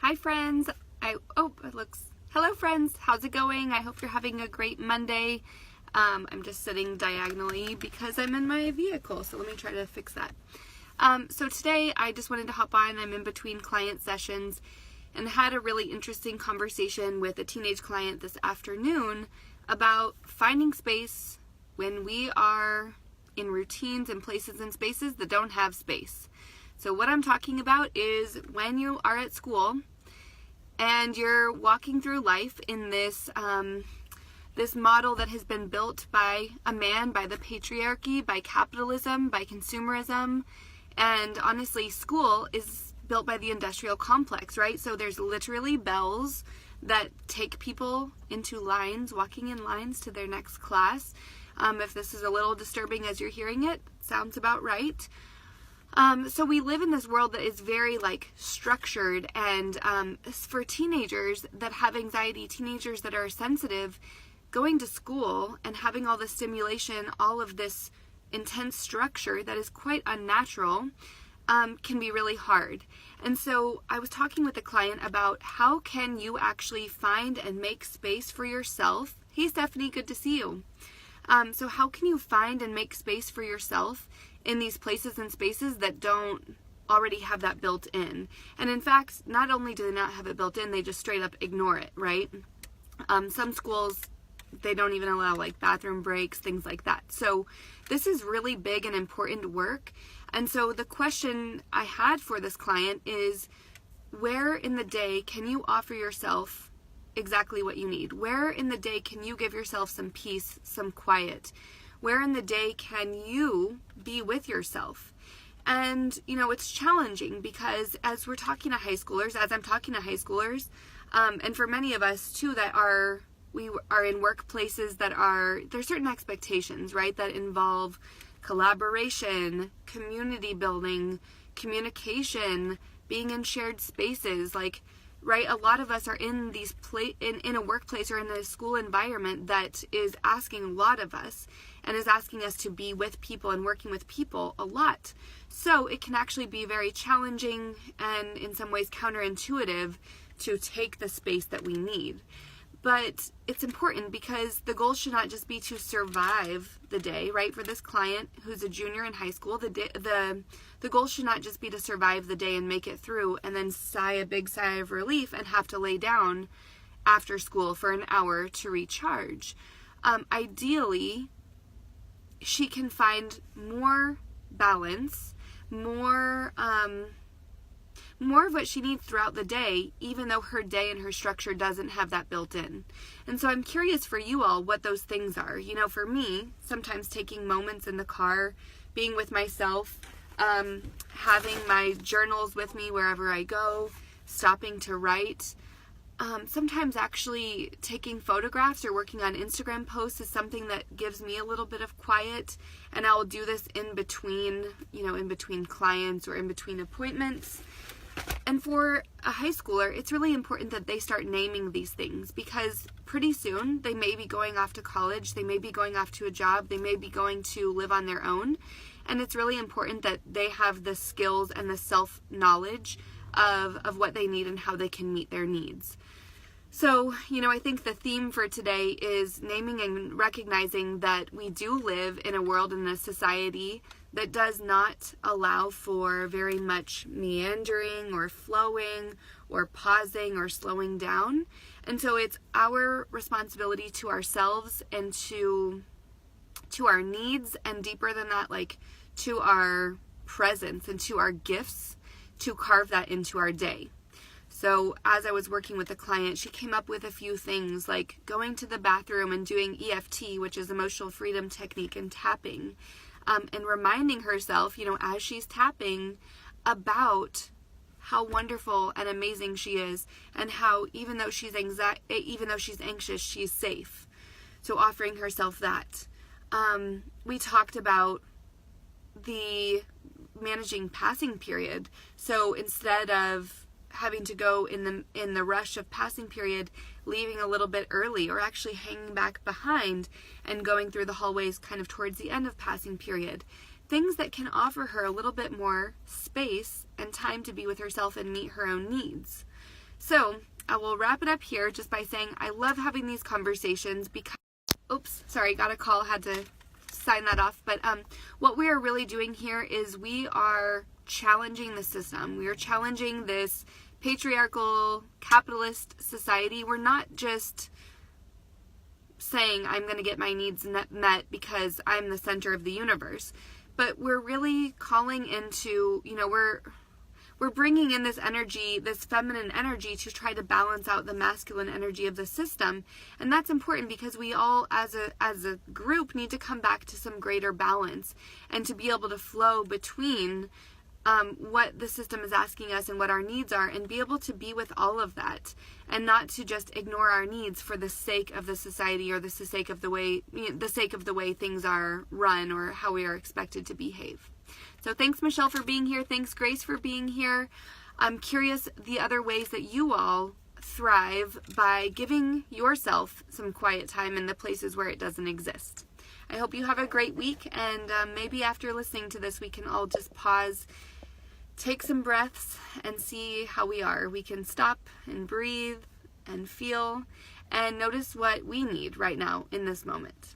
Hi friends. Hello friends. How's it going? I hope you're having a great Monday. I'm just sitting diagonally because I'm in my vehicle, so let me try to fix that. So today I just wanted to hop on. I'm in between client sessions and had a really interesting conversation with a teenage client this afternoon about finding space when we are in routines and places and spaces that don't have space. So what I'm talking about is when you are at school and you're walking through life in this this model that has been built by a man, by the patriarchy, by capitalism, by consumerism, and honestly, school is built by the industrial complex, right? So there's literally bells that take people into lines, walking in lines to their next class. If this is a little disturbing as you're hearing it, sounds about right. So we live in this world that is very structured, and for teenagers that have anxiety, teenagers that are sensitive, going to school and having all this stimulation, all of this intense structure that is quite unnatural, can be really hard. And so I was talking with a client about how can you actually find and make space for yourself. Hey Stephanie, good to see you. So how can you find and make space for yourself in these places and spaces that don't already have that built in? And in fact, not only do they not have it built in, they just straight up ignore it, right? Some schools, they don't even allow bathroom breaks, things like that. So this is really big and important work. And so the question I had for this client is, where in the day can you offer yourself exactly what you need? Where in the day can you give yourself some peace, some quiet? Where in the day can you be with yourself? And, it's challenging because as we're talking to high schoolers, as I'm talking to high schoolers, and for many of us too we are in workplaces there's certain expectations, right, that involve collaboration, community building, communication, being in shared spaces, right? A lot of us are in these in a workplace or in a school environment that is asking a lot of us and is asking us to be with people and working with people a lot. So it can actually be very challenging and in some ways counterintuitive to take the space that we need. But it's important because the goal should not just be to survive the day, right? For this client who's a junior in high school, the goal should not just be to survive the day and make it through and then sigh a big sigh of relief and have to lay down after school for an hour to recharge. Ideally, she can find more balance, more of what she needs throughout the day, even though her day and her structure doesn't have that built in. And so I'm curious for you all what those things are. For me, sometimes taking moments in the car, being with myself, having my journals with me wherever I go, stopping to write. Sometimes actually taking photographs or working on Instagram posts is something that gives me a little bit of quiet, and I'll do this in between clients or in between appointments. And for a high schooler, it's really important that they start naming these things because pretty soon they may be going off to college, they may be going off to a job, they may be going to live on their own. And it's really important that they have the skills and the self-knowledge of what they need and how they can meet their needs. So, I think the theme for today is naming and recognizing that we do live in a world and a society that does not allow for very much meandering or flowing or pausing or slowing down. And so it's our responsibility to ourselves and to our needs, and deeper than that, to our presence and to our gifts, to carve that into our day. So as I was working with a client, she came up with a few things like going to the bathroom and doing EFT, which is emotional freedom technique, and tapping, and reminding herself, as she's tapping, about how wonderful and amazing she is, and how even though she's anxious, she's safe. So offering herself that. We talked about the managing passing period. So instead of having to go in the rush of passing period, leaving a little bit early, or actually hanging back behind and going through the hallways kind of towards the end of passing period. Things that can offer her a little bit more space and time to be with herself and meet her own needs. So I will wrap it up here just by saying I love having these conversations because, oops, sorry, got a call, had to sign that off. But what we are really doing here is we are challenging the system. We are challenging this patriarchal, capitalist society. We're not just saying I'm going to get my needs met because I'm the center of the universe, but we're really calling into, we're bringing in this energy, this feminine energy, to try to balance out the masculine energy of the system. And that's important because we all as a group need to come back to some greater balance and to be able to flow between what the system is asking us and what our needs are, and be able to be with all of that and not to just ignore our needs for the sake of the society or the sake of the way things are run or how we are expected to behave. So thanks, Michelle, for being here. Thanks, Grace, for being here. I'm curious the other ways that you all thrive by giving yourself some quiet time in the places where it doesn't exist. I hope you have a great week, and maybe after listening to this, we can all just pause, take some breaths, and see how we are. We can stop and breathe and feel and notice what we need right now in this moment.